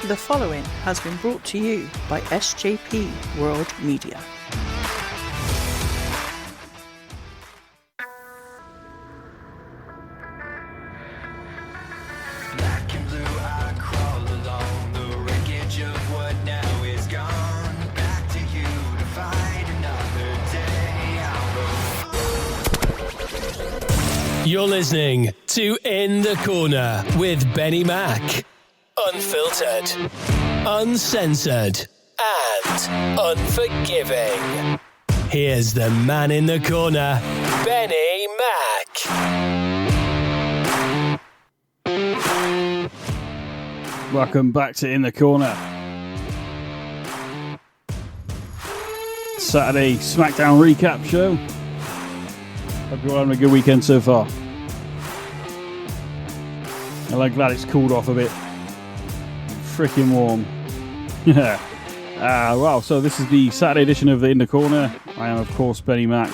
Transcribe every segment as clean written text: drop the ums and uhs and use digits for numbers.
The following has been brought to you by SJP World Media. Black and blue, I crawl along the wreckage of what now is gone. Back to you to fight another day. You're listening to In the Corner with BenNny Mac. Unfiltered, uncensored, and unforgiving. Here's the man in the corner, BenNny Mac. Welcome back to In the Corner. Saturday Smackdown recap show. Hope you're all having a good weekend so far. I'm glad it's cooled off a bit. Freaking warm. Yeah. Wow, so this is the Saturday edition of the In the Corner. I am, of course, BenNny Mac.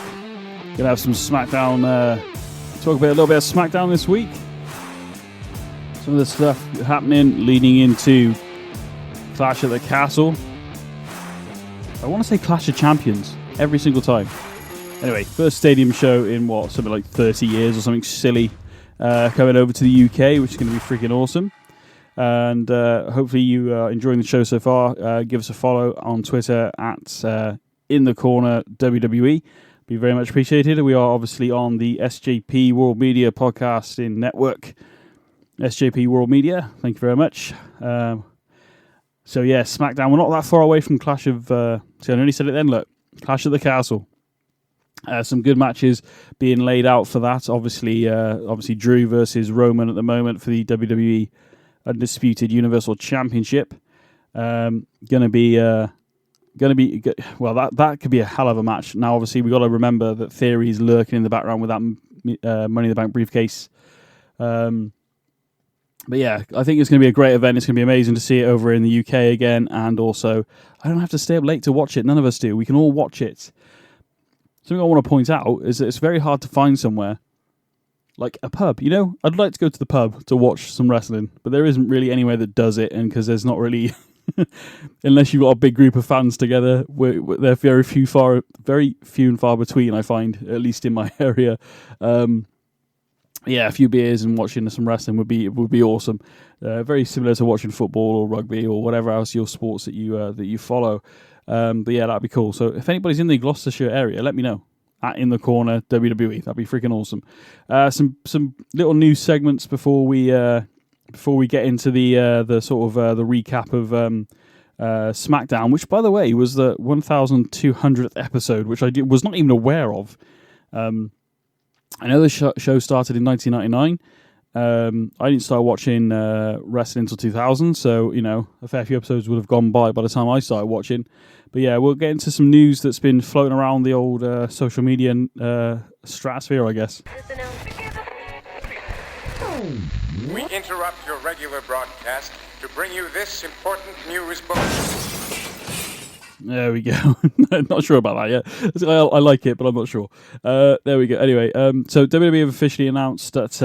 Gonna have some Smackdown, talk a little bit of Smackdown this week. Some of the stuff happening leading into Clash at the Castle. I want to say Clash of Champions every single time. Anyway, first stadium show in something like 30 years or something silly, coming over to the UK, which is going to be freaking awesome. And hopefully you are enjoying the show so far. Give us a follow on Twitter at In the Corner WWE. Be very much appreciated. We are obviously on the SJP World Media podcasting network. SJP World Media. Thank you very much. So yeah, Smackdown. We're not that far away from Clash of. See, I nearly said it then. Look, Clash at the Castle. Some good matches being laid out for that. Obviously, Drew versus Roman at the moment for the WWE Undisputed Universal Championship. That could be a hell of a match. Now, obviously, we got to remember that Theory is lurking in the background with that Money in the Bank briefcase. But yeah, I think it's going to be a great event. It's going to be amazing to see it over in the UK again, and also I don't have to stay up late to watch it. None of us do. We can all watch it. Something I want to point out is that it's very hard to find somewhere like a pub. You know, I'd like to go to the pub to watch some wrestling, but there isn't really anywhere that does it, and because there's not really, unless you've got a big group of fans together, they're very few and far between. I find, at least in my area. Yeah, a few beers and watching some wrestling would be awesome. Very similar to watching football or rugby or whatever else your sports that you follow. But yeah, that'd be cool. So if anybody's in the Gloucestershire area, let me know. At In the Corner WWE, that'd be freaking awesome. Some little news segments before we get into the sort of the recap of SmackDown, which by the way was the 1200th episode, which I was not even aware of. I know the show started in 1999. I didn't start watching wrestling until 2000, so a fair few episodes would have gone by the time I started watching. But yeah, we'll get into some news that's been floating around the old social media stratosphere, I guess. We interrupt your regular broadcast to bring you this important news bulletin. There we go. Not sure about that yet. I like it, but I'm not sure. There we go. Anyway, so WWE have officially announced that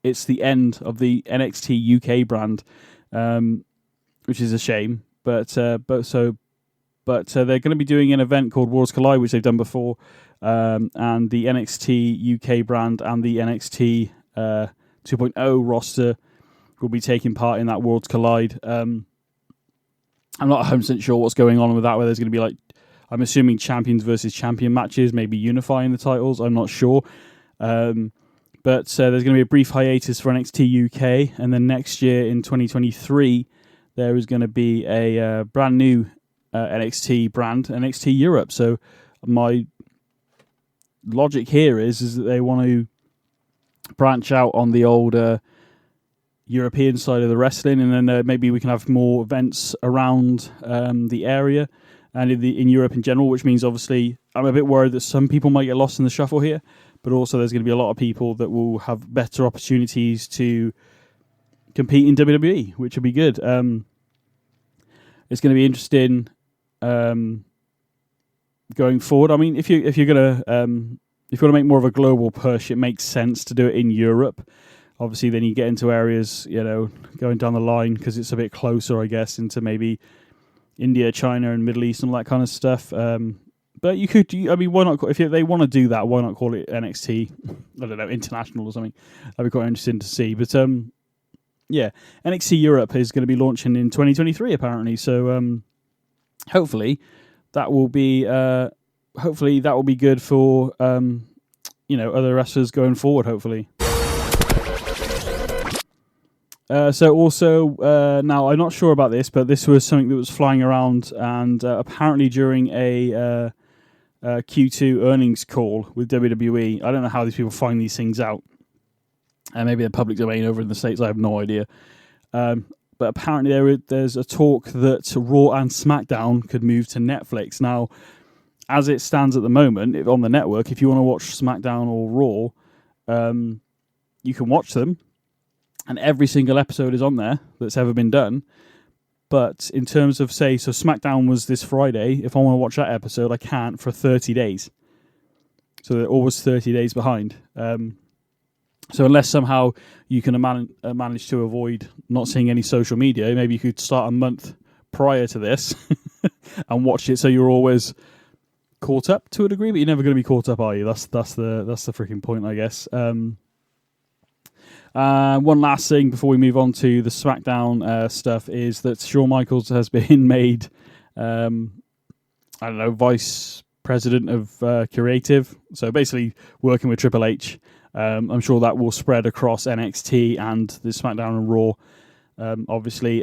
it's the end of the NXT UK brand, which is a shame. But they're going to be doing an event called Worlds Collide, which they've done before, and the NXT UK brand and the NXT 2.0 roster will be taking part in that Worlds Collide. I'm not 100% sure what's going on with that, where there's going to be I'm assuming champions versus champion matches, maybe unifying the titles. I'm not sure. But there's going to be a brief hiatus for NXT UK, and then next year in 2023, there is going to be a brand new NXT brand, NXT Europe. So my logic here is that they want to branch out on the old European side of the wrestling, and then maybe we can have more events around the area and in Europe in general, which means obviously I'm a bit worried that some people might get lost in the shuffle here, but also there's going to be a lot of people that will have better opportunities to compete in WWE, which will be good. It's going to be interesting going forward. I mean, if you're going to make more of a global push, it makes sense to do it in Europe. obviously then you get into areas, going down the line because it's a bit closer, I guess, into maybe India, China, and Middle East and all that kind of stuff. But you could, why not? If they want to do that, why not call it NXT? I don't know, International or something. That'd be quite interesting to see. But yeah, NXT Europe is going to be launching in 2023 apparently. So hopefully that will be good for other wrestlers going forward. Hopefully. So also, now I'm not sure about this, but this was something that was flying around, and apparently during a Q2 earnings call with WWE, I don't know how these people find these things out. Maybe they're public domain over in the States, I have no idea. But apparently there's a talk that Raw and Smackdown could move to Netflix. Now, as it stands at the moment, on the network, if you want to watch Smackdown or Raw, you can watch them. And every single episode is on there that's ever been done. But in terms of, so SmackDown was this Friday. If I want to watch that episode, I can't for 30 days. So they're always 30 days behind. So unless somehow you can manage to avoid not seeing any social media, maybe you could start a month prior to this and watch it so you're always caught up to a degree. But you're never going to be caught up, are you? That's the freaking point, I guess. One last thing before we move on to the SmackDown stuff is that Shawn Michaels has been made, vice president of creative. So basically working with Triple H. I'm sure that will spread across NXT and the SmackDown and Raw, obviously.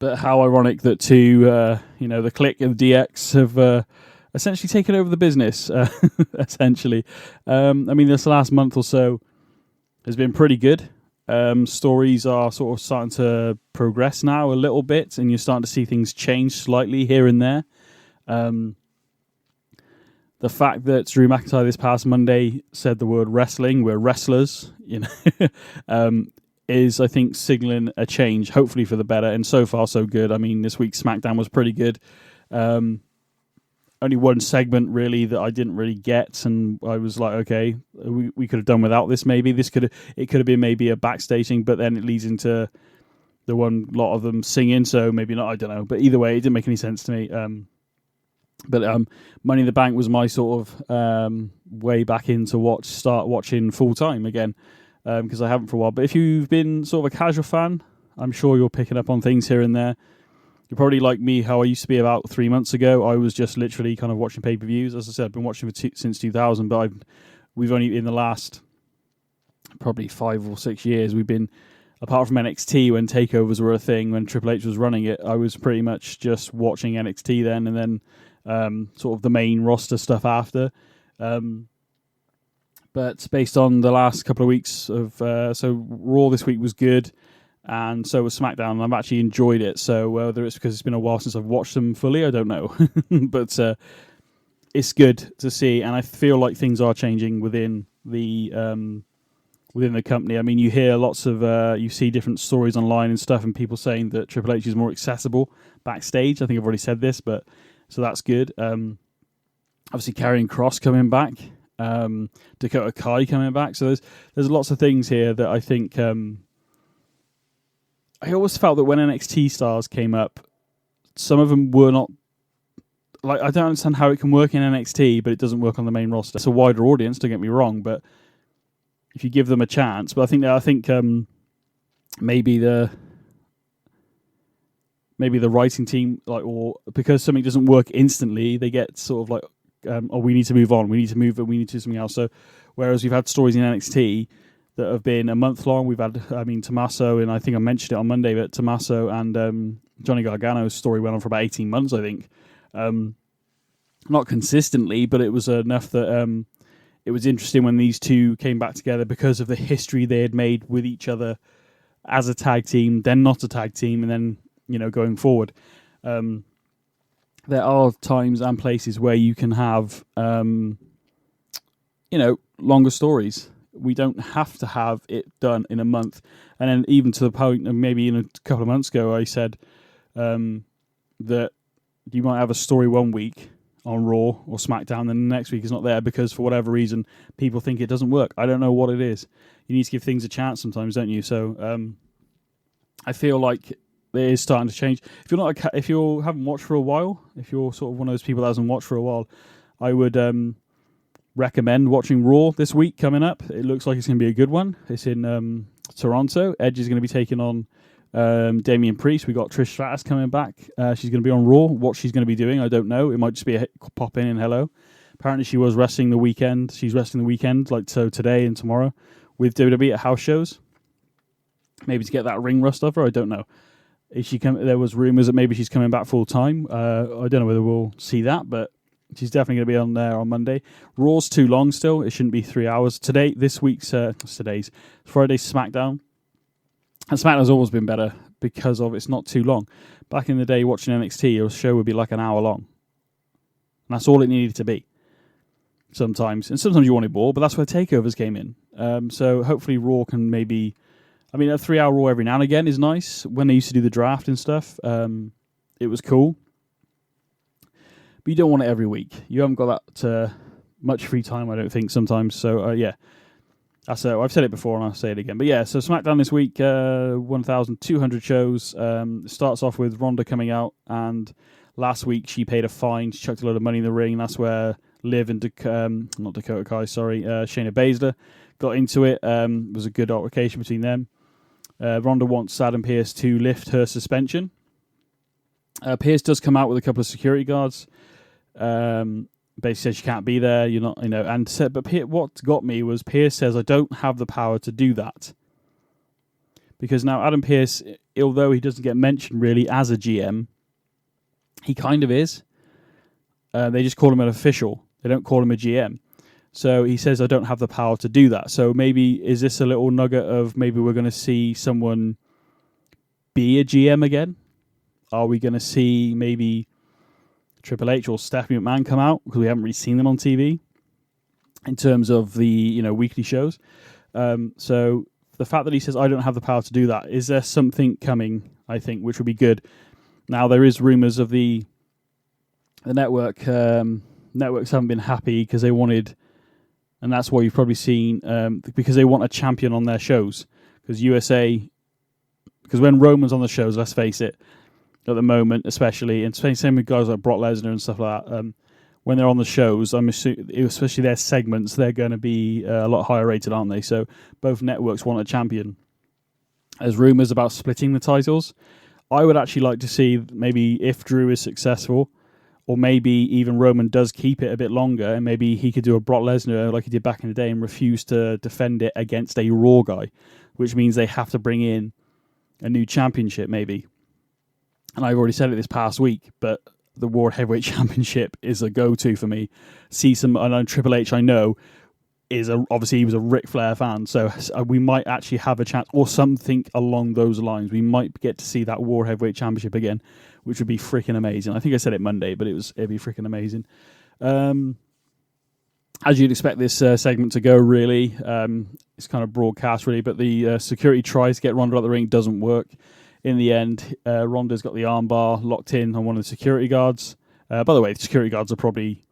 But how ironic that the Click and the DX have essentially taken over the business, essentially. This last month or so has been pretty good. Stories are sort of starting to progress now a little bit, and you're starting to see things change slightly here and there. The fact that Drew McIntyre this past Monday said the word wrestling, we're wrestlers, is, I think, signalling a change, hopefully for the better, and so far so good. This week's SmackDown was pretty good. Only one segment really that I didn't really get, and I was like, okay, we could have done without this. Maybe it could have been maybe a backstage thing, but then it leads into the one lot of them singing, so maybe not. I don't know, but either way, it didn't make any sense to me. But Money in the Bank was my sort of way back in to start watching full time again, because I haven't for a while. But if you've been sort of a casual fan, I'm sure you're picking up on things here and there. You're probably like me, how I used to be about 3 months ago. I was just literally kind of watching pay-per-views. As I said, I've been watching since 2000, but we've only, in the last probably 5 or 6 years, we've been, apart from NXT when takeovers were a thing, when Triple H was running it, I was pretty much just watching NXT then, and then sort of the main roster stuff after. But based on the last couple of weeks of, so Raw this week was good, and so was SmackDown, and I've actually enjoyed it. So whether it's because it's been a while since I've watched them fully, I don't know. But it's good to see, and I feel like things are changing within the company. You hear lots of, you see different stories online and stuff, and people saying that Triple H is more accessible backstage. I think I've already said this, but so that's good. Obviously, Karrion Kross coming back, Dakota Kai coming back. So there's lots of things here that I think. I always felt that when NXT stars came up, some of them were not. Like, I don't understand how it can work in NXT, but it doesn't work on the main roster. It's a wider audience, don't get me wrong, but if you give them a chance, but I think maybe the writing team, like, or because something doesn't work instantly, they get sort of like, we need to move on, we need to move, we need to do something else. So, whereas we've had stories in NXT that have been a month long, we've had, Tommaso, and I think I mentioned it on Monday, but Tommaso and Johnny Gargano's story went on for about 18 months, I think. Not consistently, but it was enough that it was interesting when these two came back together because of the history they had made with each other as a tag team, then not a tag team, and then, going forward. There are times and places where you can have, longer stories. We don't have to have it done in a month. And then even to the point of maybe in a couple of months ago, I said that you might have a story one week on Raw or SmackDown, then the next week is not there because for whatever reason people think it doesn't work. I don't know what it is. You need to give things a chance sometimes, don't you? So I feel like it is starting to change. If you haven't watched for a while, if you're sort of one of those people that hasn't watched for a while, I would recommend watching Raw this week coming up. It looks like it's going to be a good one. It's in Toronto. Edge is going to be taking on Damian Priest. We got Trish Stratus coming back. She's going to be on Raw. What she's going to be doing, I don't know. It might just be a pop in and hello. Apparently, she was wrestling the weekend. She's wrestling the weekend, like so today and tomorrow, with WWE at house shows. Maybe to get that ring rust off her. I don't know. There was rumors that maybe she's coming back full time. I don't know whether we'll see that, but she's definitely going to be on there on Monday. Raw's too long still. It shouldn't be 3 hours. This week's Friday's SmackDown. And SmackDown's always been better because of it's not too long. Back in the day, watching NXT, your show would be like an hour long. And that's all it needed to be. Sometimes. And sometimes you wanted more, but that's where takeovers came in. So hopefully Raw can maybe... I mean, a 3-hour Raw every now and again is nice. When they used to do the draft and stuff, it was cool. But you don't want it every week. You haven't got that much free time, I don't think, sometimes. So, yeah. I've said it before and I'll say it again. But yeah, so SmackDown this week, 1,200 shows. It starts off with Ronda coming out, and last week she paid a fine. She chucked a load of money in the ring. That's where Liv and Shayna Baszler got into it. It was a good altercation between them. Ronda wants Adam Pearce to lift her suspension. Pearce does come out with a couple of security guards. Basically says she can't be there. You're not, and said. But what got me was Pearce says, "I don't have the power to do that," because now Adam Pearce, although he doesn't get mentioned really as a GM, he kind of is. They just call him an official. They don't call him a GM. So he says, "I don't have the power to do that." So maybe is this a little nugget of maybe we're going to see someone be a GM again? Are we going to see maybe Triple H or Stephanie McMahon come out, because we haven't really seen them on TV in terms of the weekly shows? So the fact that he says I don't have the power to do that, is there something coming? I think which would be good. Now there is rumors of the network. Networks haven't been happy because they wanted, and that's why you've probably seen because they want a champion on their shows. Because when Roman's on the shows, let's face it, at the moment, especially, and same with guys like Brock Lesnar and stuff like that. When they're on the shows, I'm assuming, especially their segments, they're going to be a lot higher rated, aren't they? So both networks want a champion. There's rumours about splitting the titles. I would actually like to see maybe if Drew is successful, or maybe even Roman does keep it a bit longer, and maybe he could do a Brock Lesnar like he did back in the day and refuse to defend it against a Raw guy, which means they have to bring in a new championship maybe. And I've already said it this past week, but the World Heavyweight Championship is a go-to for me. I know Triple H, I know, obviously he was a Ric Flair fan, so we might actually have a chance, or something along those lines. We might get to see that World Heavyweight Championship again, which would be freaking amazing. I think I said it Monday, but it'd be freaking amazing. As you'd expect this segment to go, really. It's kind of broadcast, really, but the security tries to get Ronda out the ring, doesn't work. In the end, Ronda's got the armbar locked in on one of the security guards. By the way, the security guards are probably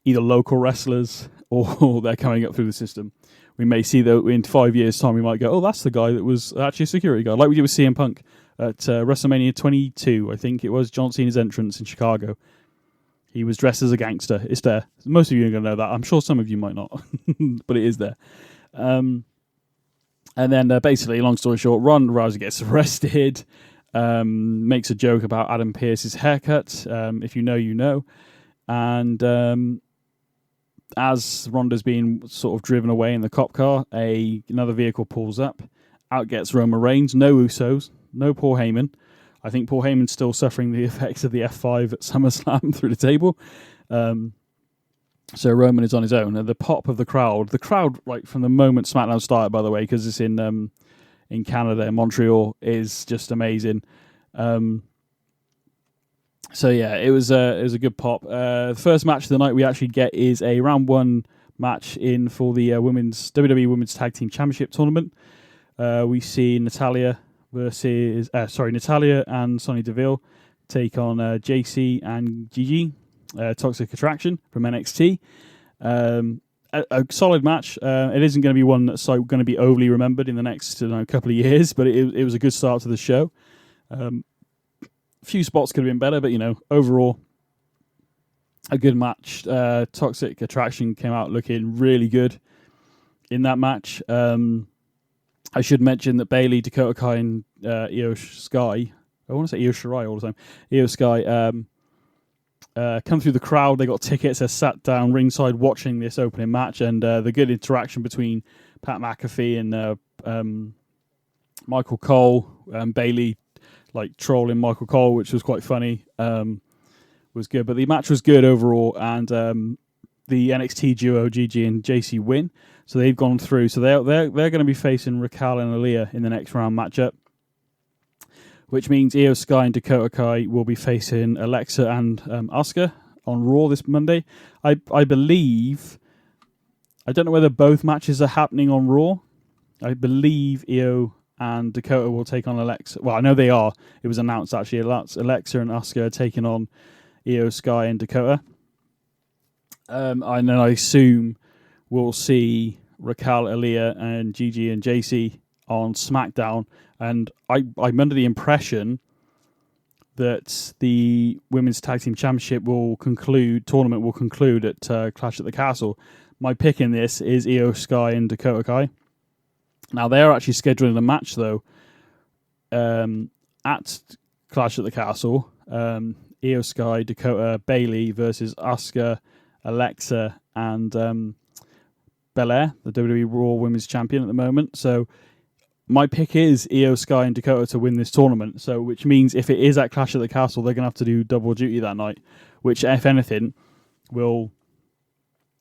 either local wrestlers or they're coming up through the system. We may see that in 5 years' time, we might go, oh, that's the guy that was actually a security guard, like we did with CM Punk at WrestleMania 22, I think it was, John Cena's entrance in Chicago. He was dressed as a gangster. It's there. Most of you are going to know that. I'm sure some of you might not, but it is there. And then basically, long story short, Ronda Rousey gets arrested, makes a joke about Adam Pearce's haircut. If you know, you know. And as Ronda's being sort of driven away in the cop car, another vehicle pulls up. Out gets Roman Reigns. No Usos. No Paul Heyman. I think Paul Heyman's still suffering the effects of the F5 at SummerSlam through the table. So Roman is on his own, and the pop of the crowd, like from the moment SmackDown started, by the way, because it's in Canada, in Montreal, is just amazing. So yeah, it was a good pop. The first match of the night we actually get is a round one match in for the WWE Women's Tag Team Championship tournament. We see Natalia and Sonya Deville take on JC and Gigi. Toxic Attraction from NXT. A solid match. It isn't going to be one that's going to be overly remembered in the next couple of years, but it was a good start to the show. A few spots could have been better, but overall, a good match. Toxic Attraction came out looking really good in that match. I should mention that Bayley, Dakota Kai, and Io Sky, I want to say Io Shirai all the time, Io Sky, come through the crowd. They got tickets. They sat down ringside watching this opening match, and the good interaction between Pat McAfee and Michael Cole, Bayley trolling Michael Cole, which was quite funny, was good. But the match was good overall, and the NXT duo Gigi and JC win, so they've gone through. So they're going to be facing Raquel and Aaliyah in the next round matchup, which means Io Sky and Dakota Kai will be facing Alexa and Asuka on Raw this Monday. I believe, I don't know whether both matches are happening on Raw. I believe Io and Dakota will take on Alexa. Well, I know they are. It was announced actually. Alexa and Asuka are taking on Io Sky and Dakota. And then I assume we'll see Raquel, Aaliyah, and Gigi and JC on SmackDown. And I'm under the impression that the Women's Tag Team Championship tournament will conclude at Clash at the Castle. My pick in this is Io Sky and Dakota Kai. Now, they're actually scheduling a match, though, at Clash at the Castle. Io Sky, Dakota, Bayley versus Asuka, Alexa, and Belair, the WWE Raw Women's Champion at the moment. So my pick is Io Sky and Dakota to win this tournament. So, which means if it is at Clash at the Castle, they're going to have to do double duty that night, which, if anything, will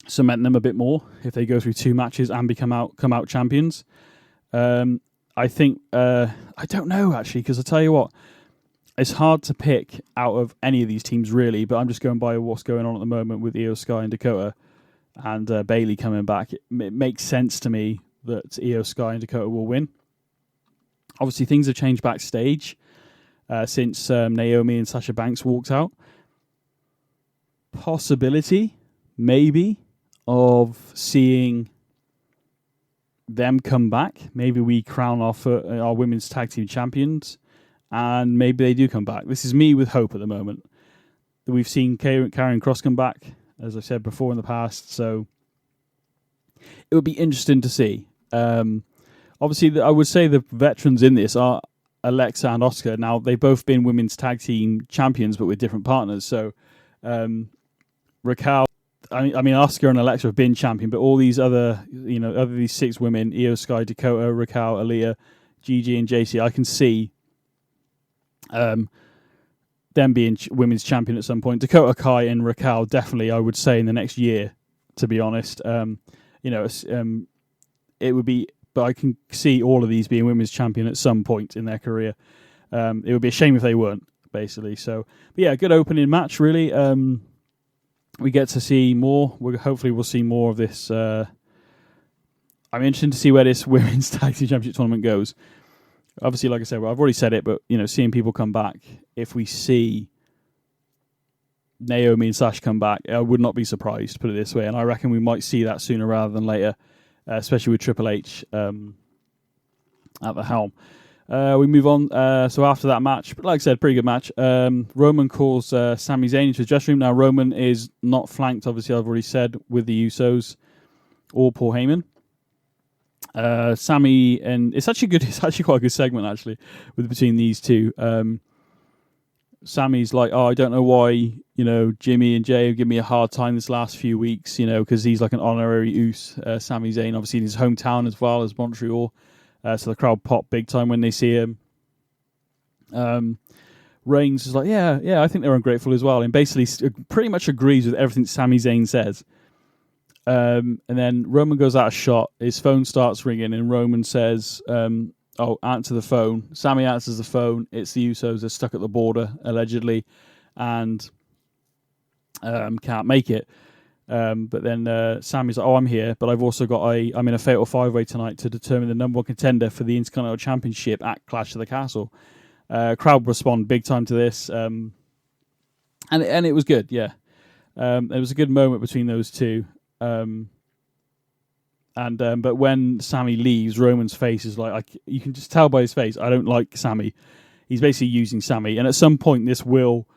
cement them a bit more if they go through two matches and come out champions. I think I don't know actually, because I tell you what, it's hard to pick out of any of these teams really, but I'm just going by what's going on at the moment with Io Sky and Dakota and Bayley coming back. It makes sense to me that Io Sky and Dakota will win. Obviously, things have changed backstage since Naomi and Sasha Banks walked out. Possibility, maybe, of seeing them come back. Maybe we crown our women's tag team champions, and maybe they do come back. This is me with hope at the moment. We've seen Karrion Kross come back, as I said before in the past, so it would be interesting to see. Obviously, I would say the veterans in this are Alexa and Asuka. Now, they've both been women's tag team champions, but with different partners. So, Raquel, Asuka and Alexa have been champion, but all these other these six women, Io Sky, Dakota, Raquel, Aaliyah, Gigi, and JC, I can see them being women's champion at some point. Dakota Kai and Raquel, definitely, I would say in the next year, to be honest. It would be, but I can see all of these being women's champion at some point in their career. It would be a shame if they weren't, basically. So, but yeah, good opening match, really. We get to see more. Hopefully we'll see more of this. I'm interested to see where this women's tag team championship tournament goes. Obviously, like I said, I've already said it, but seeing people come back, if we see Naomi and Sasha come back, I would not be surprised, put it this way. And I reckon we might see that sooner rather than later, especially with Triple H at the helm. We move on. So after that match, like I said, pretty good match. Roman calls Sami Zayn into his dressing room. Now, Roman is not flanked, obviously, I've already said, with the Usos or Paul Heyman. Sami, and it's actually quite a good segment, actually, between these two. Sami's like, I don't know why, Jimmy and Jay have given me a hard time this last few weeks, because he's like an honorary Us. Sami Zayn, obviously in his hometown as well as Montreal. So the crowd pop big time when they see him. Reigns is like, yeah, I think they're ungrateful as well. And basically pretty much agrees with everything Sami Zayn says. And then Roman goes out of shot. His phone starts ringing and Roman says, answer the phone. Sami answers the phone. It's the Usos. They're stuck at the border, allegedly, and can't make it. But then Sami's like, I'm here, but I've also got I'm in a fatal five-way tonight to determine the number one contender for the Intercontinental Championship at Clash of the Castle. Crowd respond big time to this, and it was good, yeah. There was a good moment between those two. But when Sammy leaves, Roman's face is like, you can just tell by his face, I don't like Sammy. He's basically using Sammy, and at some point this will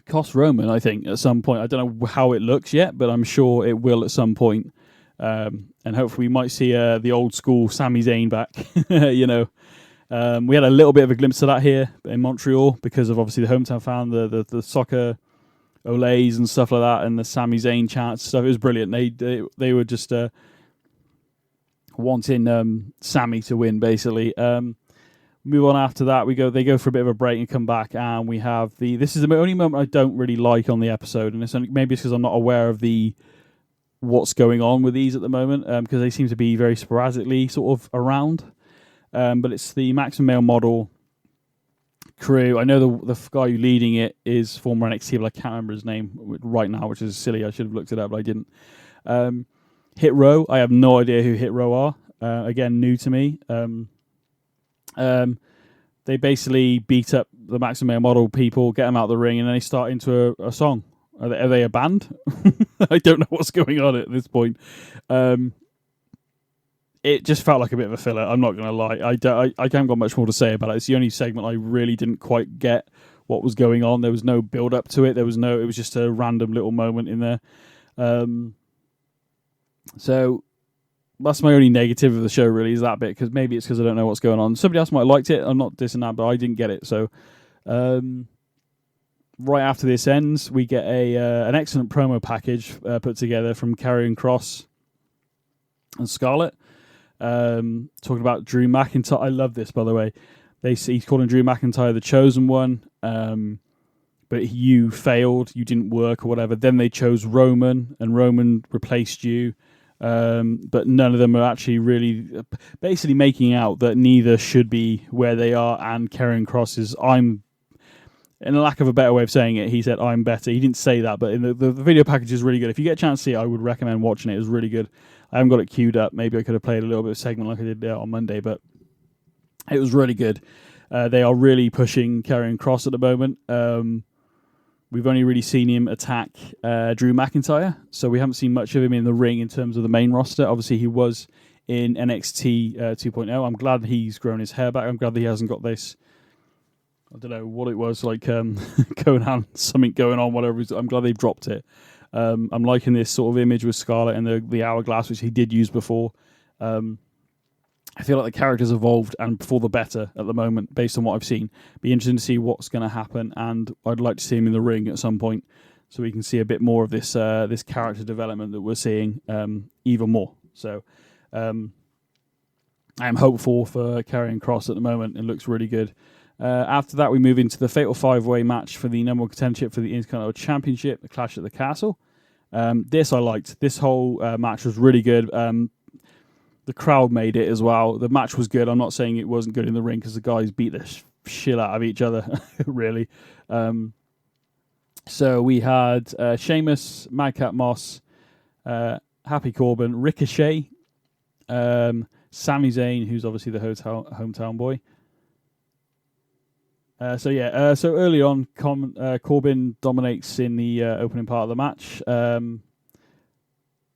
cost Roman. I think at some point, I don't know how it looks yet, but I'm sure it will at some point. And hopefully we might see the old school Sami Zayn back. We had a little bit of a glimpse of that here in Montreal because of obviously the hometown fan, the soccer olays and stuff like that, and the Sami Zayn chants and stuff. It was brilliant. They were just wanting Sami to win, basically. Move on after that. They go for a bit of a break and come back, and we have this is the only moment I don't really like on the episode, and maybe it's because I'm not aware of what's going on with these at the moment, because they seem to be very sporadically sort of around. But it's the Maximum Male Model crew. I know the guy leading it is former NXT, but I can't remember his name right now, which is silly. I should have looked it up, but I didn't. Hit Row. I have no idea who Hit Row are. Again, new to me. They basically beat up the Maximum Male Model people, get them out of the ring, and then they start into a song. Are they a band? I don't know what's going on at this point. It just felt like a bit of a filler. I'm not going to lie. I haven't got much more to say about it. It's the only segment I really didn't quite get what was going on. There was no build up to it. It was just a random little moment in there. So that's my only negative of the show, really, is that bit, because maybe it's because I don't know what's going on. Somebody else might have liked it. I'm not dissing that, but I didn't get it. So right after this ends, we get an excellent promo package put together from Karrion Kross and Scarlett, talking about Drew McIntyre. I love this, by the way. He's calling Drew McIntyre the chosen one, but you failed, you didn't work or whatever. Then they chose Roman, and Roman replaced you. But none of them are actually really basically making out that neither should be where they are, and Karrion Kross is, in a lack of a better way of saying it, he said, I'm better. He didn't say that, but in the video package is really good. If you get a chance to see it, I would recommend watching it. It was really good. I haven't got it queued up. Maybe I could have played a little bit of segment like I did on Monday, but it was really good. They are really pushing Karrion Kross at the moment. We've only really seen him attack Drew McIntyre, so we haven't seen much of him in the ring in terms of the main roster. Obviously, he was in NXT 2.0. I'm glad he's grown his hair back. I'm glad that he hasn't got this, I don't know what it was, like something going on, whatever. I'm glad they've dropped it. I'm liking this sort of image with Scarlett and the hourglass, which he did use before. I feel like the character's evolved and for the better at the moment, based on what I've seen. Be interesting to see what's going to happen, and I'd like to see him in the ring at some point, so we can see a bit more of this this character development that we're seeing even more. So I am hopeful for Karrion Kross at the moment. It looks really good. After that, we move into the Fatal 5-Way match for the number one contendership for the Intercontinental Championship, the Clash at the Castle. This I liked. This whole match was really good. The crowd made it as well. The match was good. I'm not saying it wasn't good in the ring, because the guys beat the shit out of each other, really. So we had Sheamus, Madcap Moss, Happy Corbin, Ricochet, Sami Zayn, who's obviously the hometown boy. So early on, Corbin dominates in the opening part of the match.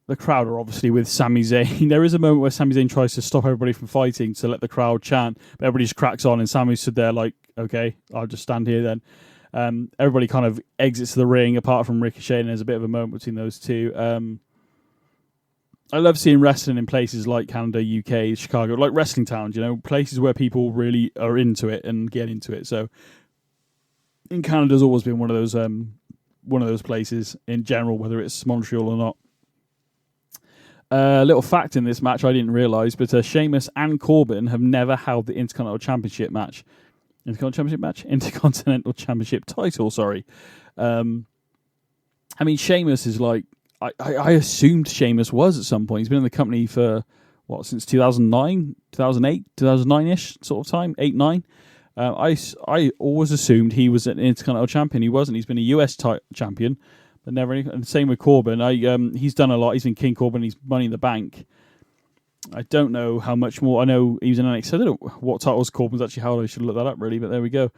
The crowd are obviously with Sami Zayn. There is a moment where Sami Zayn tries to stop everybody from fighting to let the crowd chant, but everybody just cracks on, and Sami stood there like, okay, I'll just stand here then. Everybody kind of exits the ring apart from Ricochet, and there's a bit of a moment between those two. I love seeing wrestling in places like Canada, UK, Chicago, like wrestling towns, places where people really are into it and get into it. So in Canada's always been one of those places in general, whether it's Montreal or not. Little fact in this match I didn't realise, but Sheamus and Corbin have never held the Intercontinental Championship match. Intercontinental Championship title, sorry. I mean, Sheamus is like, I assumed Sheamus was at some point. He's been in the company for, since 2009, 2008, 2009-ish sort of time, 8, 9. I always assumed he was an Intercontinental Champion. He wasn't. He's been a US champion. But never. And same with Corbin. He's done a lot. He's been King Corbin. He's Money in the Bank. I don't know how much more. I know he was in NXT. I don't know what titles Corbin's actually held. I should look that up, really. But there we go.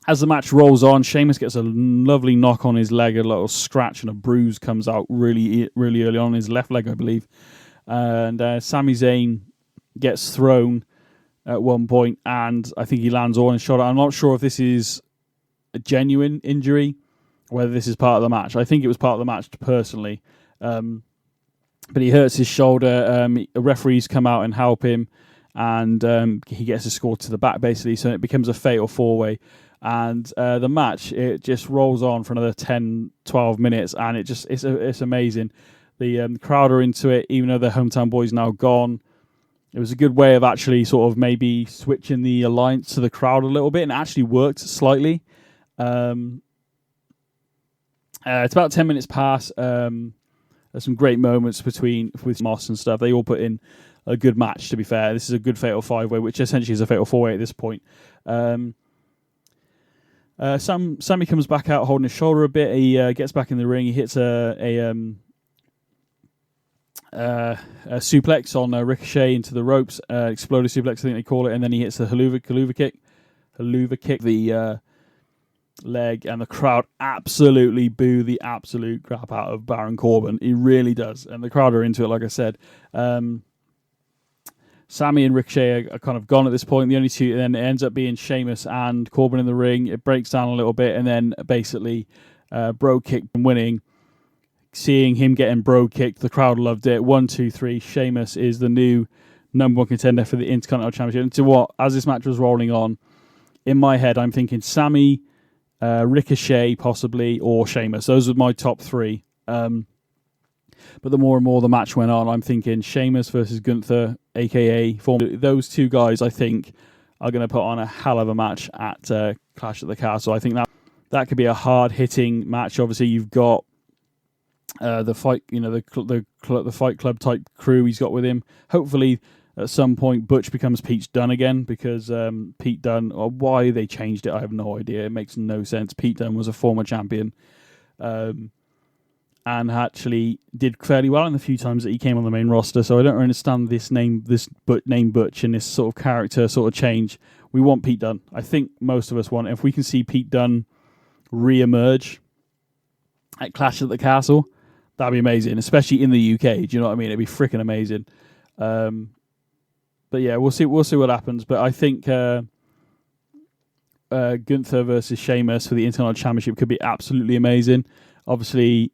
As the match rolls on, Sheamus gets a lovely knock on his leg, a little scratch and a bruise comes out really early on his left leg, I believe. And Sami Zayn gets thrown at one point, and I think he lands on his shoulder. I'm not sure if this is a genuine injury, whether this is part of the match. I think it was part of the match personally. But he hurts his shoulder. Referees come out and help him, and he gets escorted to the back, basically. So it becomes a fatal four-way. And the match, it just rolls on for another 10, 12 minutes, and it's amazing. The crowd are into it, even though their hometown boy's now gone. It was a good way of actually sort of maybe switching the alliance to the crowd a little bit, and it actually worked slightly. It's about 10 minutes past. There's some great moments with Moss and stuff. They all put in a good match, to be fair. This is a good fatal five-way, which essentially is a fatal four-way at this point. Sammy comes back out holding his shoulder a bit. He gets back in the ring. He hits a suplex on Ricochet into the ropes, exploded suplex, I think they call it, and then he hits the haluva kick, the leg, and the crowd absolutely boo the absolute crap out of Baron Corbin. He really does, and the crowd are into it, like I said. Sammy and Ricochet are kind of gone at this point. The only two, and then it ends up being Sheamus and Corbin in the ring. It breaks down a little bit, and then basically bro kick and winning. Seeing him getting bro kicked, the crowd loved it. 1, 2, 3. Sheamus is the new number one contender for the Intercontinental Championship. And to what, as this match was rolling on, in my head, I'm thinking Sammy, Ricochet possibly, or Sheamus. Those are my top three. But the more and more the match went on, I'm thinking Sheamus versus Gunther, a.k.a. Those two guys, I think, are going to put on a hell of a match at Clash at the Castle. I think that could be a hard-hitting match. Obviously, you've got the fight, the Fight Club type crew he's got with him. Hopefully, at some point, Butch becomes Pete Dunne again, because Pete Dunne, or why they changed it, I have no idea. It makes no sense. Pete Dunne was a former champion. And actually did fairly well in the few times that he came on the main roster. So I don't understand this name Butch and this sort of character sort of change. We want Pete Dunne. I think most of us want it. If we can see Pete Dunne re-emerge at Clash at the Castle, that'd be amazing, especially in the UK. Do you know what I mean? It'd be freaking amazing. But yeah, we'll see what happens. But I think Gunther versus Sheamus for the Intercontinental Championship could be absolutely amazing. Obviously,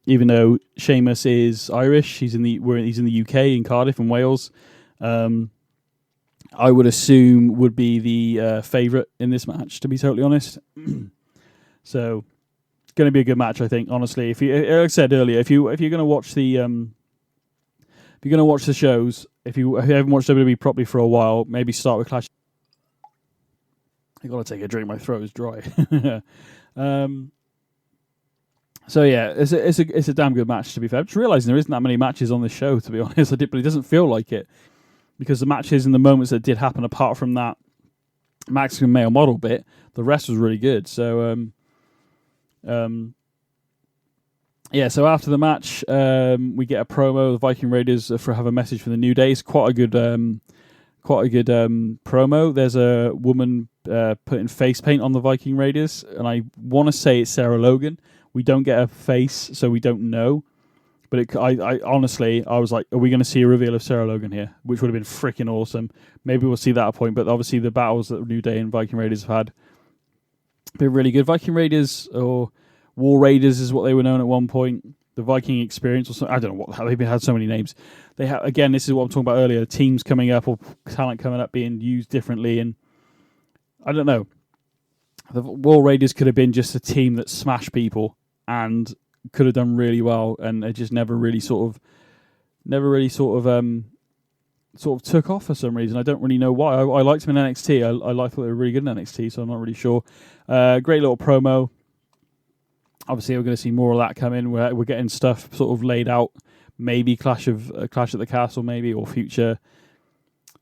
even though Sheamus is Irish, he's in the UK, in Cardiff and Wales. I would assume would be the favourite in this match, to be totally honest. So, it's going to be a good match, I think. Honestly, like I said earlier, if you're going to watch the shows, if you haven't watched WWE properly for a while, maybe start with Clash. I got to take a drink. My throat is dry. So yeah, it's a damn good match, to be fair. I'm just realising there isn't that many matches on this show, to be honest. But it doesn't feel like it, because the matches and the moments that did happen, apart from that Mexican male model bit, the rest was really good. So yeah. So after the match, we get a promo. The Viking Raiders have a message for the New Day. It's quite a good promo. There's a woman putting face paint on the Viking Raiders, and I want to say it's Sarah Logan. We don't get a face, so we don't know. But I honestly, I was like, are we going to see a reveal of Sarah Logan here? Which would have been freaking awesome. Maybe we'll see that at a point. But obviously the battles that New Day and Viking Raiders have had been really good. Viking Raiders, or War Raiders is what they were known at one point. The Viking Experience, or something. I don't know how they've had so many names. They have, again, this is what I'm talking about earlier. Teams coming up, or talent coming up, being used differently. And I don't know. The War Raiders could have been just a team that smashed people and could have done really well, and it just never really sort of took off for some reason. I don't really know why. I liked them in NXT. I thought they were really good in NXT, so I'm not really sure. Great little promo. Obviously, we're going to see more of that coming. We're getting stuff sort of laid out. Maybe Clash at the Castle, maybe, or future.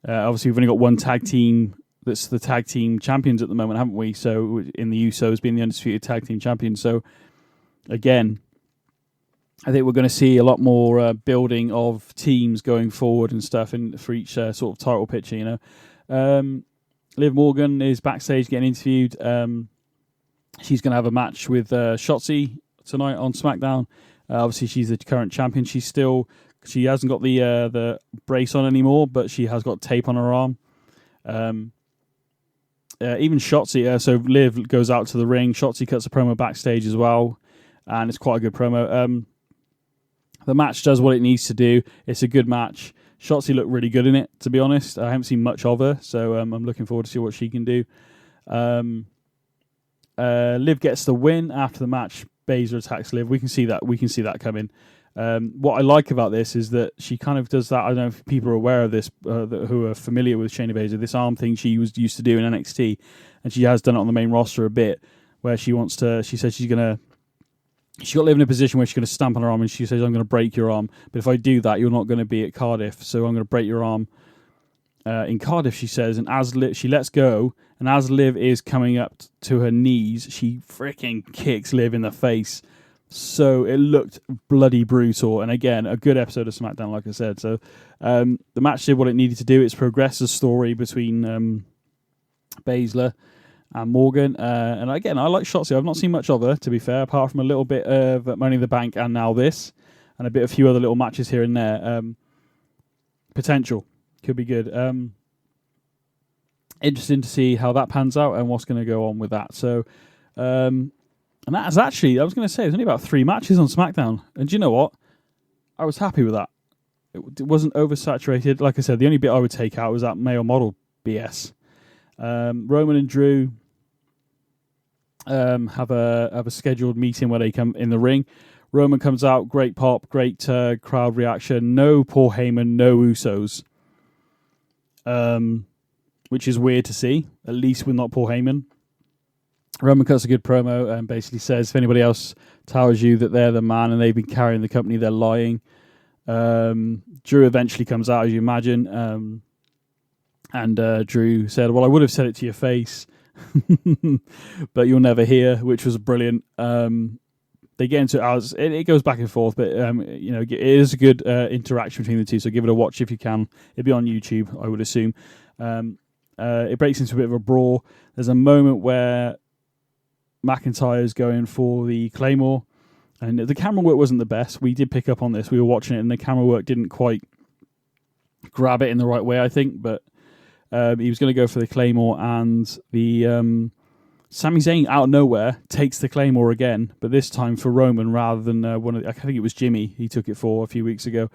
Obviously, we've only got one tag team that's the tag team champions at the moment, haven't we? So in the Usos being the undisputed tag team champions. So again, I think we're going to see a lot more building of teams going forward and stuff for each sort of title picture, you know. Liv Morgan is backstage getting interviewed. she's going to have a match with Shotzi tonight on SmackDown. Obviously, she's the current champion. She hasn't got the brace on anymore, but she has got tape on her arm. Even Shotzi, so Liv goes out to the ring. Shotzi cuts a promo backstage as well, and it's quite a good promo. The match does what it needs to do. It's a good match. Shotzi looked really good in it, to be honest. I haven't seen much of her, so I'm looking forward to see what she can do. Liv gets the win after the match. Baszler attacks Liv. We can see that coming. What I like about this is that she kind of does that. I don't know if people are aware of this, who are familiar with Shayna Baszler. This arm thing she used to do in NXT, and she has done it on the main roster a bit, where she says she got Liv in a position where she's going to stamp on her arm, and she says, "I'm going to break your arm. But if I do that, you're not going to be at Cardiff. So I'm going to break your arm." In Cardiff, she says, and as she lets go, and as Liv is coming up to her knees, she freaking kicks Liv in the face. So it looked bloody brutal. And again, a good episode of SmackDown, like I said. So the match did what it needed to do. It's progressed the story between Baszler and Morgan. And again, I like Shotzi. I've not seen much of her, to be fair, apart from a little bit of Money in the Bank and now this, and a few other little matches here and there. Potential. Could be good. Interesting to see how that pans out and what's going to go on with that. So, and that is actually, I was going to say, there's only about 3 matches on SmackDown. And do you know what? I was happy with that. It wasn't oversaturated. Like I said, the only bit I would take out was that male model BS. Roman and Drew have a scheduled meeting where they come in the ring. Roman comes out, great pop, great crowd reaction. No Paul Heyman, no Usos. Which is weird to see. At least with not Paul Heyman. Roman cuts a good promo and basically says, if anybody else tells you that they're the man and they've been carrying the company, they're lying. Drew eventually comes out, as you imagine. And Drew said, well, I would have said it to your face, but you'll never hear, which was brilliant. They get into it goes back and forth, but it is a good interaction between the two. So give it a watch if you can. It'll be on YouTube, I would assume. It breaks into a bit of a brawl. There's a moment where McIntyre is going for the Claymore, and the camera work wasn't the best. We did pick up on this. We were watching it, and the camera work didn't quite grab it in the right way, I think. But he was going to go for the Claymore, and the Sami Zayn out of nowhere takes the Claymore again, but this time for Roman rather than I think it was Jimmy he took it for a few weeks ago.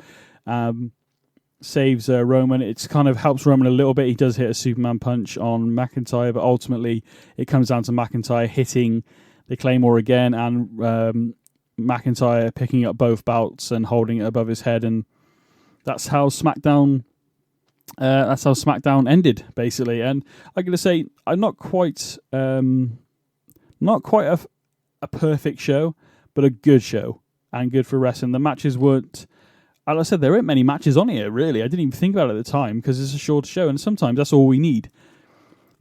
Saves Roman. It kind of helps Roman a little bit. He does hit a Superman punch on McIntyre, but ultimately it comes down to McIntyre hitting the Claymore again, and McIntyre picking up both belts and holding it above his head, and that's how SmackDown ended, basically. And I'm going to say, I'm not quite a perfect show, but a good show and good for wrestling. The matches weren't, as I said, there weren't many matches on here, really. I didn't even think about it at the time because it's a short show, and sometimes that's all we need.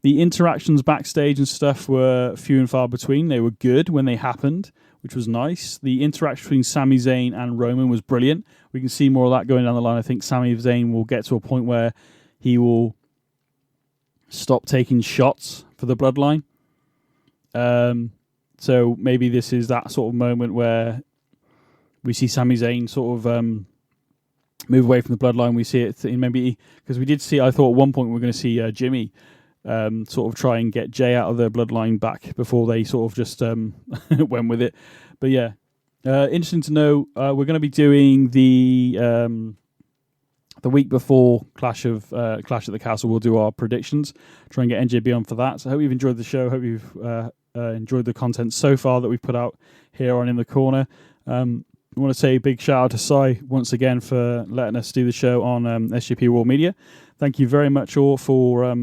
The interactions backstage and stuff were few and far between. They were good when they happened, which was nice. The interaction between Sami Zayn and Roman was brilliant. We can see more of that going down the line. I think Sami Zayn will get to a point where he will stop taking shots for the bloodline. So maybe this is that sort of moment where we see Sami Zayn sort of move away from the bloodline. We see it in maybe, because we did see, I thought at one point we were going to see Jimmy sort of try and get Jay out of the bloodline back before they sort of just went with it. But yeah, interesting to know. We're going to be doing the week before Clash at the Castle. We'll do our predictions, try and get NJB on for that. So I hope you've enjoyed the show. Hope you've enjoyed the content so far that we've put out here on In the Corner. I want to say a big shout out to Sai once again for letting us do the show on SJP World Media. Thank you very much all for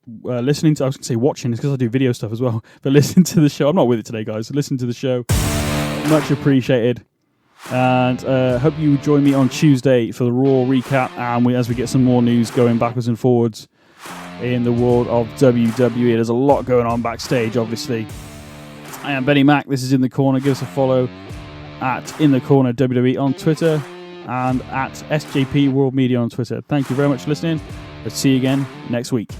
listening to, I was going to say watching, it's because I do video stuff as well, but listen to the show. I'm not with it today, guys. Listen to the show. Much appreciated. And hope you join me on Tuesday for the Raw recap, and as we get some more news going backwards and forwards in the world of WWE. There's a lot going on backstage, obviously. I am BenNny Mac. This is In the Corner. Give us a follow at In the Corner WWE on Twitter and at SJP World Media on Twitter. Thank you very much for listening. Let's see you again next week.